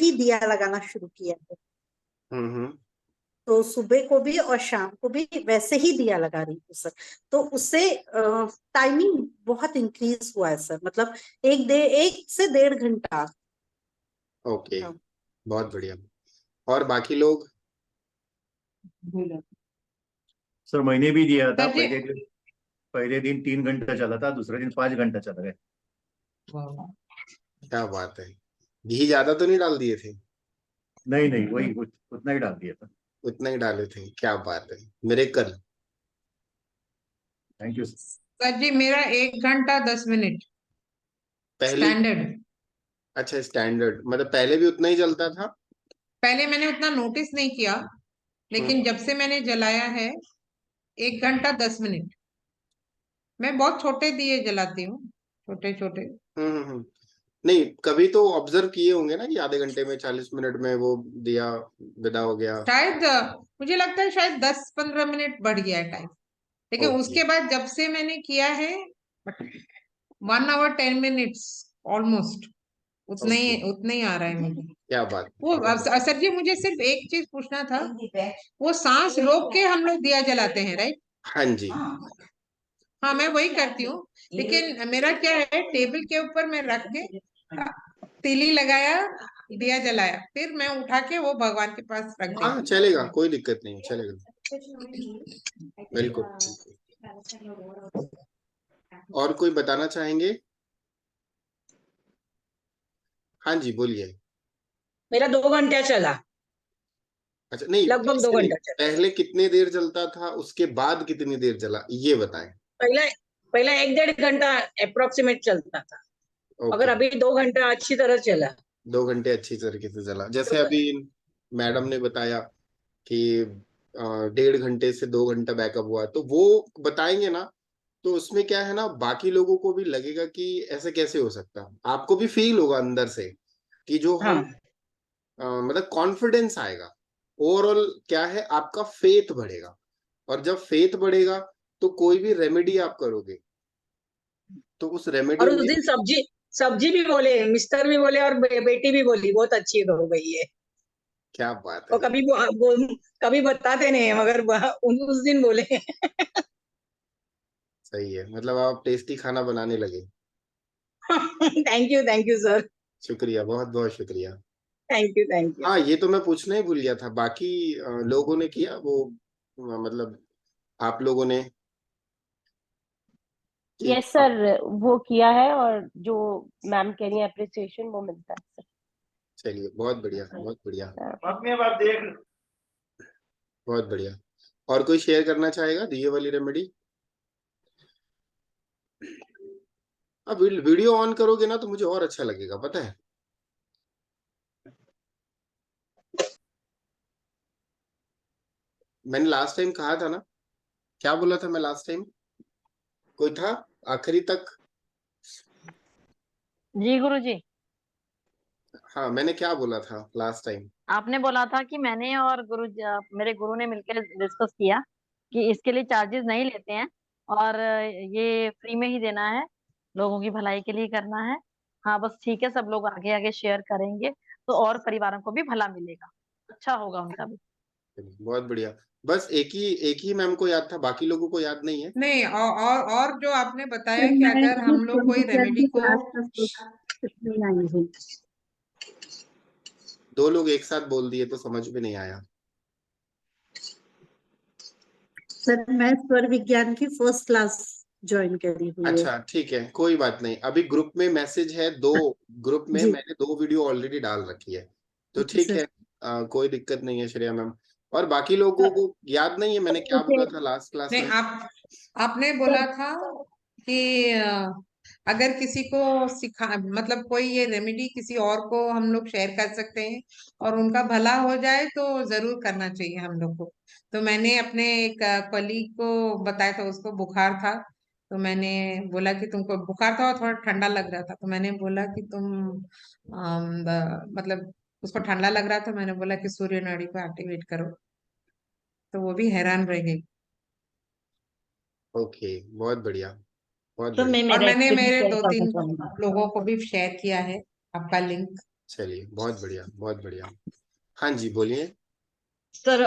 ही दिया लगाना शुरू किया है। हम्म। तो सुबह को भी और शाम को भी वैसे ही दिया लगा रही हूँ सर। तो उससे टाइमिंग बहुत इंक्रीज हुआ है सर, मतलब 1 से 1.5 घंटा। ओके, बहुत बढ़िया। और बाकी लोग? सर मैंने भी दिया था। सर जी, पहले दिन 3 घंटा चला था, दूसरे दिन 5 घंटा चला गया। क्या बात है, घी ज्यादा तो नहीं डाल दिए थे? नहीं नहीं, वही उतना ही डाल दिया था। उतना ही डाले थे, क्या बात है, मिरेकल। Thank you. सर जी मेरा 1 घंटा 10 मिनट पहले? स्टैंडर्ड। अच्छा, स्टैंडर्ड मतलब पहले भी उतना ही चलता था? पहले मैंने उतना नोटिस नहीं किया, लेकिन जब से मैंने जलाया है 1 घंटा 10 मिनट। मैं बहुत छोटे दिए जलाती हूँ, छोटे छोटे। हम्म। नहीं, कभी तो ऑब्जर्व किए होंगे ना कि आधे घंटे में 40 मिनट में वो दिया विदा हो गया। शायद मुझे लगता है शायद 10-15 मिनट बढ़ गया है टाइम, लेकिन ओके। उसके बाद जब से मैंने किया है 1 hour 10 minutes ऑलमोस्ट ओके, उतना ही आ रहा है मुझे। क्या बात वो है। सर जी मुझे सिर्फ एक चीज पूछना था, वो सांस रोक के हम लोग दिया जलाते हैं राइट? हाँ जी। हाँ मैं वही करती हूँ, लेकिन मेरा क्या है, टेबल के ऊपर मैं रख के तीली लगाया, दिया जलाया, फिर मैं उठा के वो भगवान के पास रख दी। हाँ चलेगा, कोई दिक्कत नहीं, चलेगा, बिल्कुल। और कोई बताना चाहेंगे? हाँ जी, बोलिए। मेरा 2 घंटा चला, अच्छा, नहीं लगभग ऐसे 2 नहीं, घंटा चला। पहले कितने देर चलता था, उसके बाद कितनी देर चला, ये बताएं। पहला पहला 1-1.5 घंटा अप्रोक्सीमेट चलता था, ओके, मगर अभी 2 घंटा अच्छी तरह चला। 2 घंटे अच्छी तरीके से चला, जैसे अभी मैडम ने बताया कि 1.5 घंटे से 2 घंटा बैकअप हुआ, तो वो बताएंगे ना, तो उसमें क्या है ना, बाकी लोगों को भी लगेगा कि ऐसे कैसे हो सकता है, आपको भी फील होगा अंदर से कि जो हम हाँ, मतलब कॉन्फिडेंस आएगा। ओवरऑल क्या है, आपका फेथ बढ़ेगा, और जब फेथ बढ़ेगा तो कोई भी रेमेडी आप करोगे तो उस रेमेडी और उस में। दिन सब्जी सब्जी भी बोले, मिस्टर भी बोले, और बेटी भी बोली बहुत अच्छी हो गई है। क्या बात वो है, कभी बताते नहीं है, मगर उस दिन बोले। सही है, मतलब आप टेस्टी खाना बनाने लगे। Thank you sir. शुक्रिया, बहुत बहुत शुक्रिया। Thank you. हाँ, ये तो मैं पूछना ही भूल गया था, बाकी लोगों ने किया वो, मतलब आप लोगों ने कि यस सर, वो किया है, और जो मैम कह रही है अप्रिसिएशन वो मिलता है सर। चलिए, बहुत बढ़िया, बहुत बढ़िया, अपने बात देख। बहुत बढ़िया। और कोई शेयर करना चाहेगा दिए वाली रेमेडी? अब वीडियो ऑन करोगे ना तो मुझे और अच्छा लगेगा, पता है। मैंने लास्ट टाइम कहा था ना, क्या बोला था मैं लास्ट टाइम, कोई था आखिरी तक? जी गुरुजी, हाँ, मैंने क्या बोला था लास्ट टाइम? आपने बोला था कि मैंने और मेरे गुरु ने मिलकर डिस्कस किया कि इसके लिए चार्जेस नहीं लेते हैं, और ये फ्री में ही देना है, लोगों की भलाई के लिए करना है। हाँ बस ठीक है, सब लोग आगे आगे शेयर करेंगे तो और परिवारों को भी भला मिलेगा, अच्छा होगा उनका भी। बहुत बढ़िया। बस एक ही मैम को याद था, बाकी लोगों को याद नहीं है? नहीं, और जो आपने बताया सर कि मैं अगर हम लोग कोई सर रेमेडी की को, क्लास का नहीं आई हूँ। 2 लोग एक साथ बोल दिए तो समझ में नहीं आया। सर मैं स्वर विज्ञान की फर्स्ट क्लास ज्वाइन करी हुई है। अच्छा ठीक है, कोई बात नहीं, अभी ग्रुप में मैसेज है दो, ग्रुप में जी मैंने 2 वीडियो ऑलरेडी डाल रखी है, तो जी ठीक सर। है। कोई दिक्कत नहीं है श्रेया मैम। और बाकी लोगों को याद नहीं है मैंने क्या बोला था लास्ट क्लास नहीं में? आपने बोला था कि अगर किसी को सिखा, मतलब कोई ये रेमेडी किसी और को हम लोग शेयर कर सकते हैं और उनका भला हो जाए तो जरूर करना चाहिए हम लोग को। तो मैंने अपने एक कलीग को बताया था, उसको बुखार था, तो मैंने बोला कि तुमको बुखार था और थोड़ा ठंडा लग रहा था, तो मैंने बोला कि तुम मतलब उसको ठंडा लग रहा था, मैंने बोला कि सूर्य नाड़ी को एक्टिवेट करो, तो वो भी हैरान रह गई। ओके, बहुत बढ़िया, बहुत तो मैं बढ़िया। और मेरा मैंने एक्सपीरियंस मेरे शेयर दो करना तीन चाहूंगी। लोगों को भी शेयर किया है आपका लिंक। चलिए, बहुत बढ़िया, बहुत बढ़िया। हाँ जी, बोलिए। सर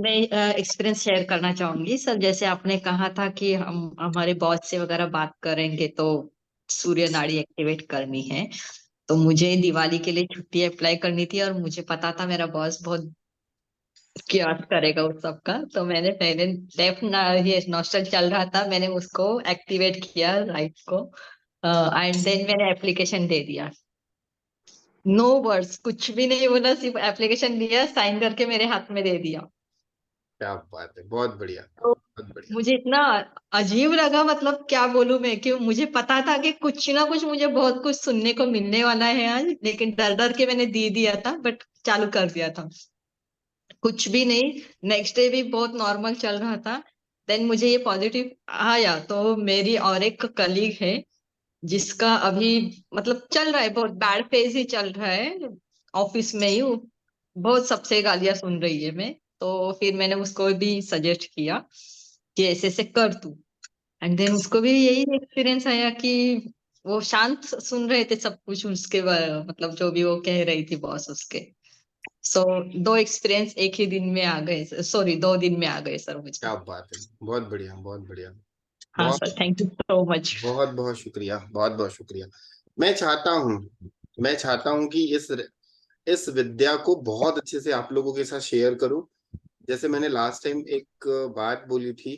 मैं एक्सपीरियंस शेयर करना चाहूंगी सर। जैसे आपने कहा था कि हम हमारे बॉस से वगैरह बात करेंगे तो सूर्य नाड़ी एक्टिवेट करनी है, तो मुझे दिवाली के लिए छुट्टी अप्लाई करनी थी और मुझे पता था मेरा बॉस बहुत क्या करेगा उस सब का। तो मैंने पहले ये नॉस्टल चल रहा था, मैंने उसको एक्टिवेट किया राइट को, एंड देन मैंने एप्लीकेशन दे दिया। नो वर्ड्स, कुछ भी नहीं बोला, सिर्फ एप्लीकेशन दिया, साइन करके मेरे हाथ में दे दिया। क्या बात है, बहुत बढ़िया, तो बहुत बढ़िया। मुझे इतना अजीब लगा, मतलब क्या बोलूं मैं, कि मुझे पता था कि कुछ ना कुछ मुझे बहुत कुछ सुनने को मिलने वाला है आज, लेकिन डर डर के मैंने दे दिया था, बट चालू कर दिया था। कुछ भी नहीं, नेक्स्ट डे भी बहुत नॉर्मल चल रहा था। देन मुझे ये पॉजिटिव आया, तो मेरी और एक कलीग है जिसका अभी मतलब चल रहा है, बहुत बैड फेज ही चल रहा है ऑफिस में ही, वो बहुत सबसे गालियां सुन रही है। मैं तो फिर मैंने उसको भी सजेस्ट किया कि ऐसे ऐसे कर तू, एंड देन उसको भी यही एक्सपीरियंस आया कि वो शांत सुन रहे थे सब कुछ उसके मतलब जो भी वो कह रही थी बॉस उसके। सो दो एक्सपीरियंस एक ही दिन में आ गए, सॉरी 2 दिन में आ गए सर मुझे। क्या बात है, बहुत बढ़िया, बहुत बढ़िया। हाँ बहुत sir, thank you so much. बहुत बहुत शुक्रिया, बहुत बहुत शुक्रिया। मैं चाहता हूँ कि इस विद्या को बहुत अच्छे से आप लोगों के साथ शेयर करूं। जैसे मैंने लास्ट टाइम एक बात बोली थी,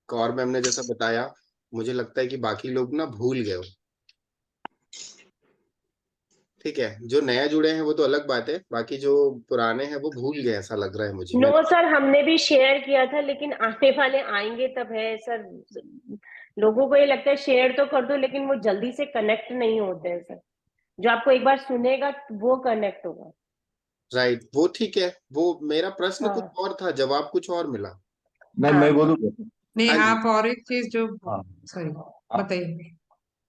कौर मैम ने जैसा बताया, मुझे लगता है कि बाकी लोग ना भूल गए हो। ठीक है, जो नया जुड़े हैं वो तो अलग बात है, बाकी जो पुराने हैं वो भूल गए, ऐसा लग रहा है मुझे। नो सर, हमने भी शेयर किया था, लेकिन आने वाले आएंगे तब है सर। लोगों को ये लगता है शेयर तो कर दो, लेकिन वो जल्दी से कनेक्ट नहीं होते हैं सर। जो आपको एक बार सुनेगा वो कनेक्ट होगा। राइट, वो ठीक है, वो मेरा प्रश्न कुछ हाँ और था, जवाब कुछ और मिला। मैं हाँ। बोलूँ? नहीं, हाँ जी। आप और एक चीज जो, हाँ सॉरी, हाँ बताइए।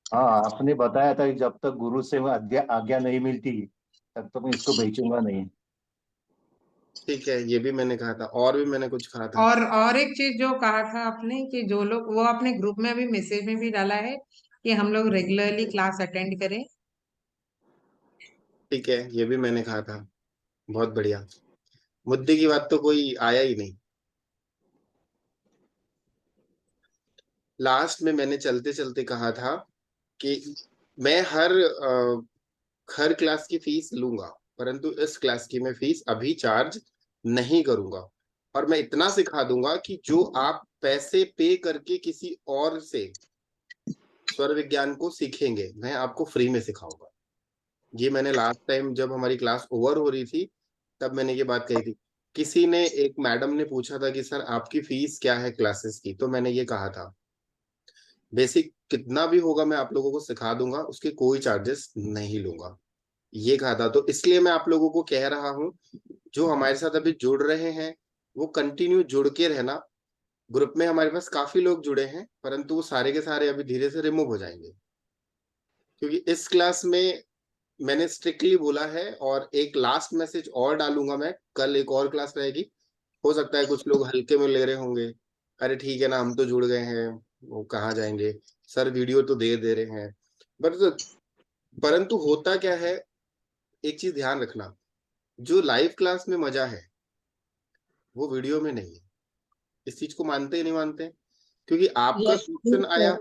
हाँ, आपने बताया था कि जब तक गुरु से आज्ञा आज्ञा नहीं मिलती तब तक मैं इसको बेचूंगा नहीं। ठीक है, ये भी मैंने कहा था, और भी मैंने कुछ कहा था। और एक चीज जो कहा था आपने कि जो लोग, वो आपने ग्रुप में अभी मैसेज में भी डाला है कि हम लोग रेगुलरली क्लास अटेंड करें। ठीक है, ये भी मैंने कहा था, बहुत बढ़िया। मुद्दे की बात तो कोई आया ही नहीं। लास्ट में मैंने चलते चलते कहा था कि मैं हर क्लास की फीस लूंगा, परंतु इस क्लास की मैं फीस अभी चार्ज नहीं करूंगा। और मैं इतना सिखा दूंगा कि जो आप पैसे पे करके किसी और से स्वर विज्ञान को सीखेंगे, मैं आपको फ्री में सिखाऊंगा। ये मैंने लास्ट टाइम जब हमारी क्लास ओवर हो रही थी तब मैंने ये बात कही थी। किसी ने, एक मैडम ने पूछा था कि सर आपकी फीस क्या है क्लासेस की, तो मैंने ये कहा था बेसिक कितना भी होगा मैं आप लोगों को सिखा दूंगा, उसके कोई चार्जेस नहीं लूंगा, ये कहा था। तो इसलिए मैं आप लोगों को कह रहा हूँ, जो हमारे साथ अभी जुड़ रहे हैं वो कंटिन्यू जुड़ के रहना। ग्रुप में हमारे पास काफी लोग जुड़े हैं, परंतु वो सारे के सारे अभी धीरे से रिमूव हो जाएंगे, क्योंकि इस क्लास में मैंने स्ट्रिक्टली बोला है। और एक लास्ट मैसेज और डालूंगा मैं, कल एक और क्लास रहेगी, हो सकता है कुछ लोग हल्के में ले रहे होंगे, अरे ठीक है ना, हम तो जुड़ गए हैं, वो कहाँ जाएंगे, सर वीडियो तो दे रहे हैं। बट परंतु होता क्या है, एक चीज ध्यान रखना, जो लाइव क्लास में मजा है वो वीडियो में नहीं है। इस चीज को मानते ही नहीं मानते? क्योंकि यस सर।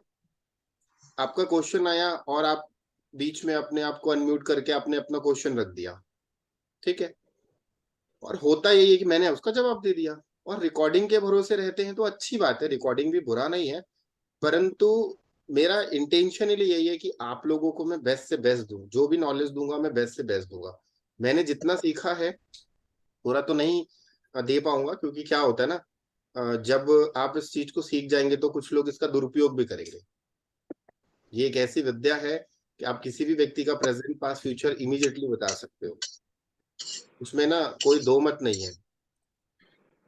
आपका क्वेश्चन आया और आप बीच में अपने आप को अनम्यूट करके आपने अपना क्वेश्चन रख दिया, ठीक है, और होता यही है कि मैंने उसका जवाब दे दिया। और रिकॉर्डिंग के भरोसे रहते हैं तो अच्छी बात है, रिकॉर्डिंग भी बुरा नहीं है, परंतु मेरा इंटेंशनली यही है कि आप लोगों को मैं बेस्ट से बेस्ट दूं, जो भी नॉलेज दूंगा मैं बेस्ट से बेस्ट दूंगा। मैंने जितना सीखा है पूरा तो नहीं दे पाऊंगा, क्योंकि क्या होता है ना, जब आप इस चीज को सीख जाएंगे तो कुछ लोग इसका दुरुपयोग भी करेंगे। ये एक ऐसी विद्या है कि आप किसी भी व्यक्ति का प्रेजेंट पास्ट फ्यूचर इमीडिएटली बता सकते हो, उसमें ना कोई दो मत नहीं है।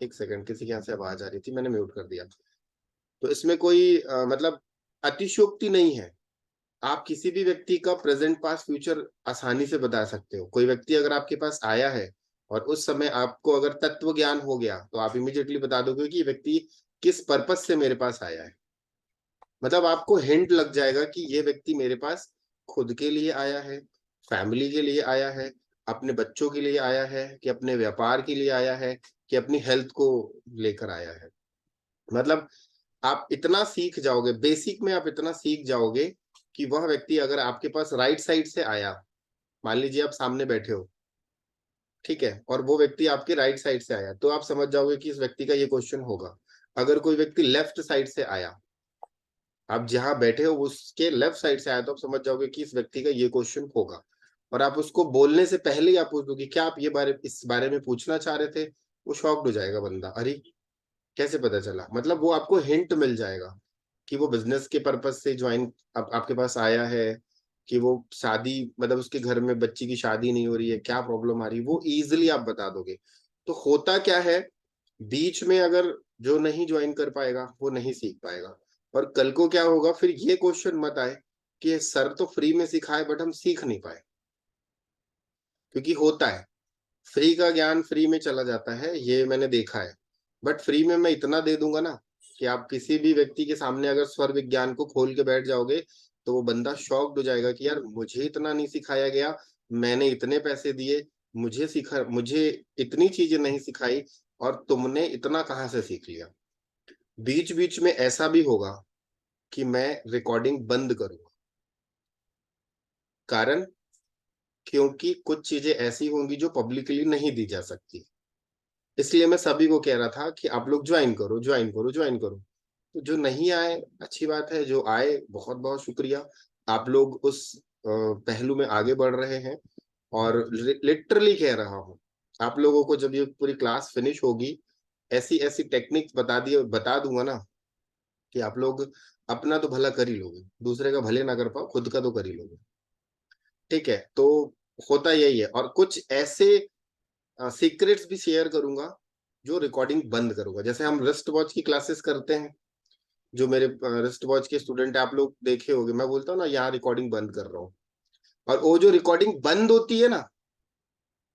एक सेकंड, किसी के यहाँ से आवाज आ रही थी, मैंने म्यूट कर दिया। तो इसमें कोई मतलब अतिशयोक्ति नहीं है। आप किसी भी व्यक्ति का प्रेजेंट पास्ट फ्यूचर आसानी से बता सकते हो। कोई व्यक्ति अगर आपके पास आया है और उस समय आपको अगर तत्व ज्ञान हो गया तो आप इमीडिएटली बता दोगे कि ये व्यक्ति किस पर्पस से मेरे पास आया है। मतलब आपको हिंट लग जाएगा कि ये व्यक्ति मेरे पास खुद के लिए आया है, फैमिली के लिए आया है, अपने बच्चों के लिए आया है, कि अपने व्यापार के लिए आया है, कि अपनी हेल्थ को लेकर आया है। मतलब आप इतना सीख जाओगे, बेसिक में आप इतना सीख जाओगे कि वह व्यक्ति अगर आपके पास राइट साइड से आया, मान लीजिए आप सामने बैठे हो, ठीक है, और वो व्यक्ति आपके राइट साइड से आया, तो आप समझ जाओगे कि इस व्यक्ति का ये क्वेश्चन होगा। अगर कोई व्यक्ति लेफ्ट साइड से आया, आप जहां बैठे हो उसके लेफ्ट साइड से आया, तो आप समझ जाओगे कि इस व्यक्ति का ये क्वेश्चन होगा। और आप उसको बोलने से पहले ही आप पूछ दोगे क्या आप इस बारे में पूछना चाह रहे थे, वो शॉक्ड हो जाएगा बंदा, अरे कैसे पता चला। मतलब वो आपको हिंट मिल जाएगा कि वो बिजनेस के पर्पज से ज्वाइन आपके पास आया है, कि वो शादी, मतलब उसके घर में बच्ची की शादी नहीं हो रही है, क्या प्रॉब्लम आ रही है, वो इजिली आप बता दोगे। तो होता क्या है, बीच में अगर जो नहीं ज्वाइन कर पाएगा वो नहीं सीख पाएगा। और कल को क्या होगा, फिर ये क्वेश्चन मत आए कि सर तो फ्री में सिखाए बट हम सीख नहीं पाए। क्योंकि होता है, फ्री का ज्ञान फ्री में चला जाता है, ये मैंने देखा है। बट फ्री में मैं इतना दे दूंगा ना कि आप किसी भी व्यक्ति के सामने अगर स्वर विज्ञान को खोल के बैठ जाओगे, तो वो बंदा शॉक्ड हो जाएगा कि यार मुझे इतना नहीं सिखाया गया, मैंने इतने पैसे दिए, मुझे इतनी चीजें नहीं सिखाई, और तुमने इतना कहाँ से सीख लिया। बीच बीच में ऐसा भी होगा कि मैं रिकॉर्डिंग बंद करूंगा, कारण क्योंकि कुछ चीजें ऐसी होंगी जो पब्लिकली नहीं दी जा सकती। इसलिए मैं सभी को कह रहा था कि आप लोग ज्वाइन करो, ज्वाइन करो, ज्वाइन करो। तो जो नहीं आए अच्छी बात है, जो आए बहुत बहुत शुक्रिया। आप लोग उस पहलू में आगे बढ़ रहे हैं, और लिटरली कह रहा हूँ, आप लोगों को जब ये पूरी क्लास फिनिश होगी, ऐसी ऐसी टेक्निक्स बता दूंगा ना कि आप लोग अपना तो भला कर ही लोगे, दूसरे का भले ना कर पाओ, खुद का तो कर ही लोगे। ठीक है, तो होता यही है। और कुछ ऐसे सीक्रेट्स भी शेयर करूंगा जो रिकॉर्डिंग बंद करूंगा। जैसे हम रिस्ट वॉच की क्लासेस करते हैं, जो मेरे रिस्ट वॉच के स्टूडेंट है, आप लोग देखे होंगे, मैं बोलता हूँ ना यहाँ रिकॉर्डिंग बंद कर रहा हूँ, और वो जो रिकॉर्डिंग बंद होती है ना,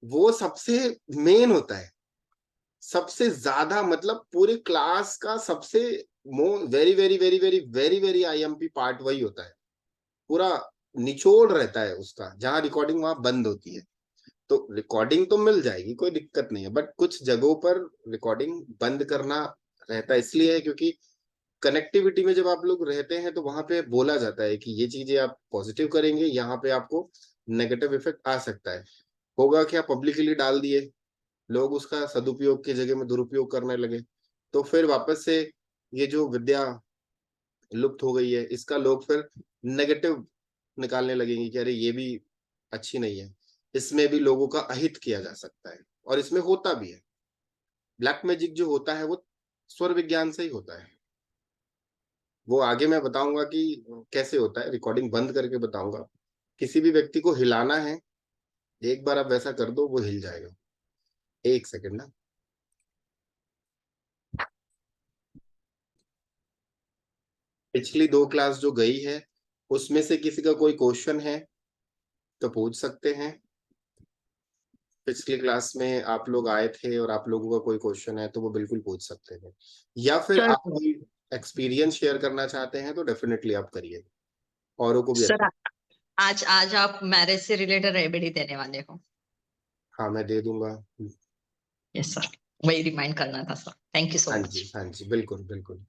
वो सबसे मेन होता है, सबसे ज्यादा, मतलब पूरे क्लास का सबसे very very very very very very IMP part वही होता है। पूरा निचोड़ रहता है उसका, जहां रिकॉर्डिंग वहां बंद होती है। तो रिकॉर्डिंग तो मिल जाएगी, कोई दिक्कत नहीं है, बट कुछ जगहों पर रिकॉर्डिंग बंद करना रहता है, इसलिए है क्योंकि कनेक्टिविटी में जब आप लोग रहते हैं तो वहां पे बोला जाता है कि ये चीजें आप पॉजिटिव करेंगे, यहाँ पे आपको नेगेटिव इफेक्ट आ सकता है। होगा क्या, पब्लिकली डाल दिए, लोग उसका सदुपयोग की जगह में दुरुपयोग करने लगे, तो फिर वापस से ये जो विद्या लुप्त हो गई है, इसका लोग फिर नेगेटिव निकालने लगेंगे कि अरे ये भी अच्छी नहीं है, इसमें भी लोगों का अहित किया जा सकता है, और इसमें होता भी है। ब्लैक मैजिक जो होता है वो स्वर विज्ञान से ही होता है। वो आगे मैं बताऊंगा कि कैसे होता है, रिकॉर्डिंग बंद करके बताऊंगा। किसी भी व्यक्ति को हिलाना है, एक बार आप वैसा कर दो, वो हिल जाएगा। एक सेकंड ना। पिछली 2 क्लास जो गई है, उसमें से किसी का कोई क्वेश्चन है तो पूछ सकते हैं। पिछली क्लास में आप लोग आए थे और आप लोगों का कोई क्वेश्चन है तो वो बिल्कुल पूछ सकते हैं, या फिर सर आप कोई एक्सपीरियंस शेयर करना चाहते हैं तो डेफिनेटली आप करिए, औरों को भी। सर आज आज आप मैरिज से रिलेटेड रेमेडी देने वाले हो? हाँ, मैं दे दूंगा। यस सर, वही रिमाइंड करना था सर। थैंक यू सो हाँ मच। जी, हाँ जी, बिल्कुल बिल्कुल।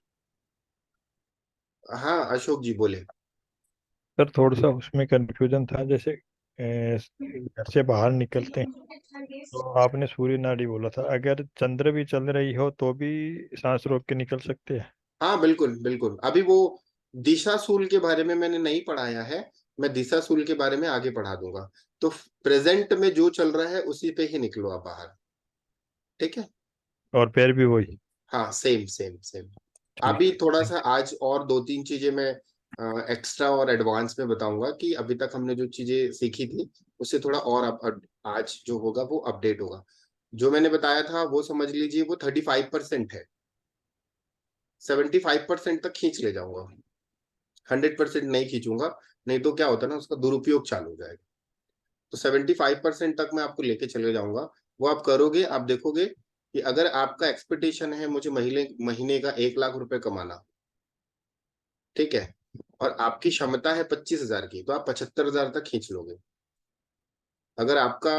हाँ, अशोक जी बोले। सर थोड़ा सा उसमें कंफ्यूजन था, जैसे घर से बाहर निकलते हैं तो आपने सूर्य नाड़ी बोला था, अगर चंद्र भी चल रही हो तो भी सांस रोक के निकल सकते हैं? हाँ बिल्कुल बिल्कुल, अभी वो दिशाशूल के बारे में मैंने नहीं पढ़ाया है, मैं दिशाशूल के बारे में आगे पढ़ा दूंगा। तो प्रेजेंट में जो चल रहा है उसी पे ही निकलो आप बाहर, ठीक है। और पैर भी वही? हाँ, सेम सेम सेम। ठीक अभी है, थोड़ा थैंक सा आज और 2-3 चीजें मैं एक्स्ट्रा और एडवांस में बताऊंगा, कि अभी तक हमने जो चीजें सीखी थी उससे थोड़ा और आज जो होगा वो अपडेट होगा। जो मैंने बताया था वो समझ लीजिए वो 35% है, 75% तक खींच ले जाऊंगा, 100% नहीं खींचूंगा, नहीं तो क्या होता है ना, उसका दुरुपयोग चालू हो जाएगा। तो 75% तक मैं आपको लेके चले जाऊंगा, वो आप करोगे, आप देखोगे कि अगर आपका एक्सपेक्टेशन है मुझे महीने महीने का 1 लाख रुपए कमाना, ठीक है, और आपकी क्षमता है 25,000 की, तो आप 75,000 तक खींच लोगे। अगर आपका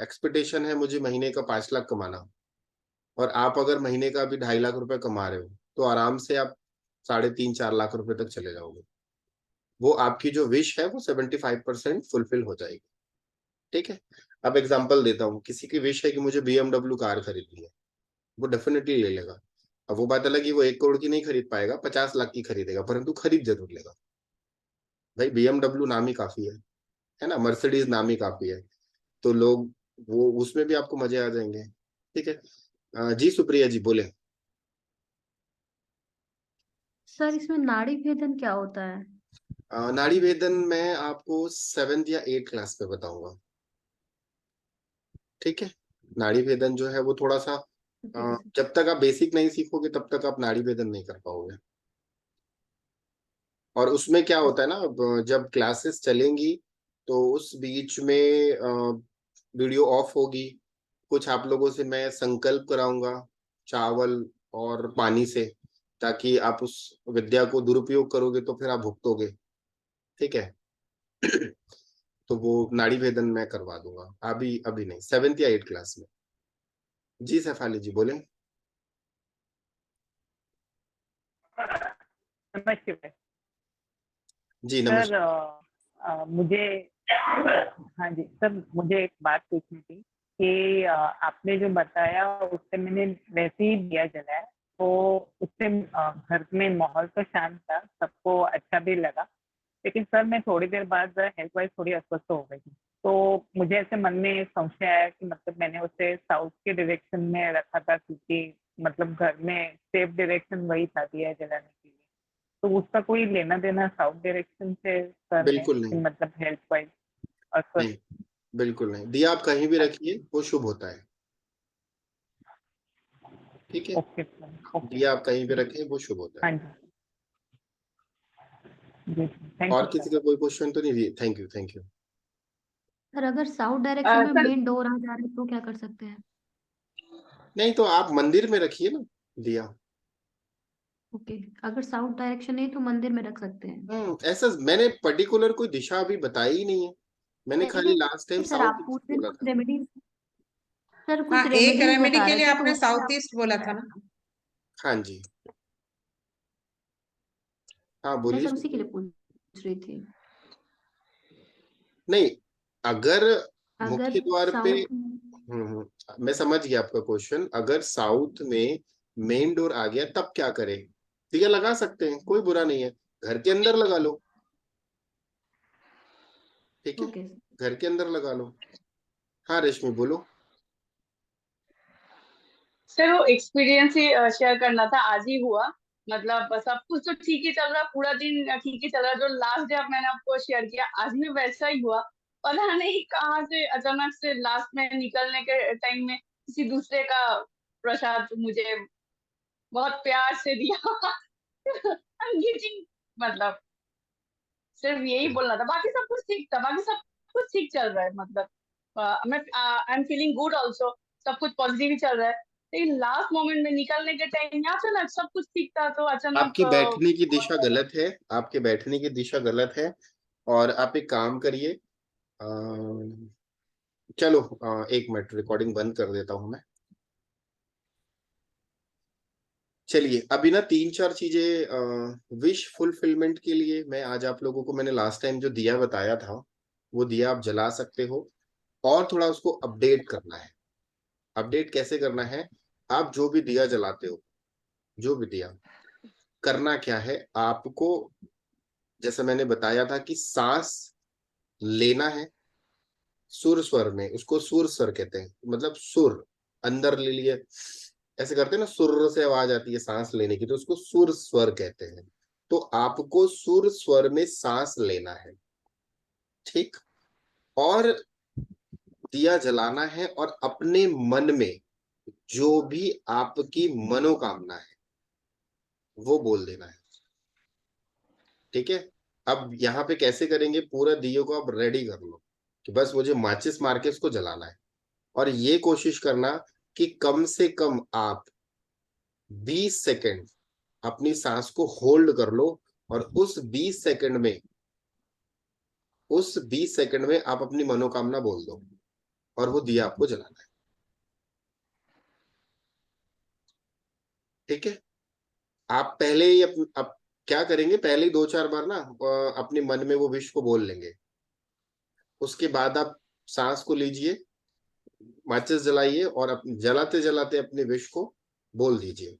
एक्सपेक्टेशन है मुझे महीने का 5 लाख कमाना, और आप अगर महीने का अभी 2.5 लाख रुपए कमा रहे हो, तो आराम से आप 3.5-4 लाख रुपए तक चले जाओगे। वो आपकी जो विश है वो 75% फुलफिल हो जाएगी। ठीक है। अब एग्जांपल देता हूँ, किसी की विश है कि मुझे BMW कार खरीदनी है, वो डेफिनेटली ले लेगा। अब वो बात अलग है, वो 1 करोड़ की नहीं खरीद पाएगा, 50 लाख की खरीदेगा, परंतु खरीद जरूर लेगा। भाई BMW नाम ही काफी है ना, मर्सिडीज नाम ही काफी है, तो लोग वो उसमें भी आपको मजे आ जाएंगे। ठीक है। जी सुप्रिया जी बोले। सर इसमें नाड़ी भेदन क्या होता है? नाड़ी भेदन मैं आपको 7th या 8th क्लास पे बताऊंगा। ठीक है। नाड़ी भेदन जो है वो थोड़ा सा जब तक आप बेसिक नहीं सीखोगे तब तक आप नाड़ी भेदन नहीं कर पाओगे। और उसमें क्या होता है ना, जब क्लासेस चलेंगी तो उस बीच में वीडियो ऑफ होगी, कुछ आप लोगों से मैं संकल्प कराऊंगा चावल और पानी से, ताकि आप उस विद्या को दुरुपयोग करोगे तो फिर आप भुगतोगे। ठीक है। तो वो नाड़ी भेदन मैं करवा दूंगा, अभी अभी नहीं, 7th या 8th क्लास में। जी सैफाली जी बोले। नमस्ते जी सर। नमस्कार। मुझे हाँ जी सर, मुझे एक बात पूछनी थी कि आपने जो बताया उससे मैंने वैसे ही दिया जलाया, तो उससे घर में माहौल तो शांत था, सबको अच्छा भी लगा। लेकिन सर मैं थोड़ी देर बाद हेल्थ वाइज थोड़ी अस्वस्थ हो गई थी, तो मुझे ऐसे मन में संशय आया कि मतलब मैंने उसे साउथ के डायरेक्शन में रखा था, क्योंकि मतलब घर में सेफ डायरेक्शन वही था दिया जलाने के लिए, तो उसका कोई लेना देना साउथ डायरेक्शन से सर है बिल्कुल कि नहीं, मतलब हेल्थ वाइज अस्वस्थ? नहीं, बिल्कुल नहीं। दिया आप कहीं भी रखिए वो शुभ होता है। ठीक है। Okay sir, okay. दिया आप कहीं भी रखें वो शुभ होता हाँ है। जी, थैंक और यू किसी सर। का कोई क्वेश्चन तो नहीं? Thank you, thank you. Sir अगर साउथ डायरेक्शन में सर मेन डोर आ जा रहे तो क्या कर सकते हैं? नहीं तो आप मंदिर में रखिए ना दिया। ओके, अगर साउथ डायरेक्शन नहीं तो मंदिर में रख सकते हैं। ऐसा मैंने पर्टिकुलर कोई दिशा अभी बताई ही नहीं है, मैंने नहीं खाली लास्ट टाइम नहीं सर, साउथ आप पूछ ईस्ट रहे हैं बोला कुछ था। रेमेडीज। सर हाँ, कुछ एक रेमेडीज रेमेडी बता के रहे लिए थे तो आपने उसमें साउथ आप ईस्ट बोला था ना। हाँ जी। हाँ मैं बोलिए सर उसी के सुप्रिया। लिए पूछ रही थी। नहीं, अगर अगर मुख्य द्वार पे साउथ मैं समझ गया आपका क्वेश्चन। अगर साउथ में मेन डोर आ गया तब क्या करें? दिया लगा सकते हैं, कोई बुरा नहीं है, घर के अंदर लगा लो। ठीक है, ओके घर के अंदर लगा लो। हाँ रेशमी बोलो। सर वो एक्सपीरियंस ही शेयर करना था, आज ही हुआ। मतलब सब कुछ तो ठीक ही चल रहा, पूरा दिन ठीक ही चल रहा, जो लास्ट डे मैंने आपको शेयर किया आज भी वैसा ही हुआ। पता नहीं कहाँ से अचानक से लास्ट में निकलने के टाइम में किसी दूसरे का प्रसाद मुझे बहुत प्यार से दिया। मतलब सिर्फ यही बोलना था, बाकी सब कुछ ठीक था, बाकी सब कुछ ठीक चल रहा है। मतलब मैं I am feeling good also, सब कुछ पॉजिटिव ही चल रहा है। लेकिन लास्ट मोमेंट में निकलने के टाइम अचानक सब कुछ ठीक था, तो अचानक आपकी बैठने की दिशा गलत है, आपके बैठने की दिशा गलत है। और आप एक काम करिए, चलो 1 मिनट रिकॉर्डिंग बंद कर देता हूं मैं। चलिए अभी ना 3-4 चीजें विश फुलफिलमेंट के लिए मैं आज आप लोगों को, मैंने लास्ट टाइम जो दिया बताया था वो दिया आप जला सकते हो, और थोड़ा उसको अपडेट करना है। अपडेट कैसे करना है? आप जो भी दिया जलाते हो, जो भी दिया, करना क्या है आपको, जैसे मैंने बताया था कि सांस लेना है सुर स्वर में, उसको सुर स्वर कहते हैं, मतलब सुर अंदर ले लिए, ऐसे करते हैं ना, सुर से आवाज आती है सांस लेने की, तो उसको सुर स्वर कहते हैं। तो आपको सुर स्वर में सांस लेना है। ठीक। और दिया जलाना है और अपने मन में जो भी आपकी मनोकामना है वो बोल देना है। ठीक है। अब यहाँ पे कैसे करेंगे, पूरा दियो को आप रेडी कर लो कि बस मुझे माचिस मार के उसको जलाना है, और ये कोशिश करना कि कम से कम आप 20 सेकंड अपनी सांस को होल्ड कर लो, और उस 20 सेकंड में उस 20 सेकंड में आप अपनी मनोकामना बोल दो और वो दिया आपको जलाना है। ठीक है, आप पहले ही आप क्या करेंगे, पहले ही 2-4 बार ना अपने मन में वो विश को बोल लेंगे। उसके बाद आप सांस को लीजिए, माचिस जलाइए और जलाते जलाते अपने विश को बोल दीजिए।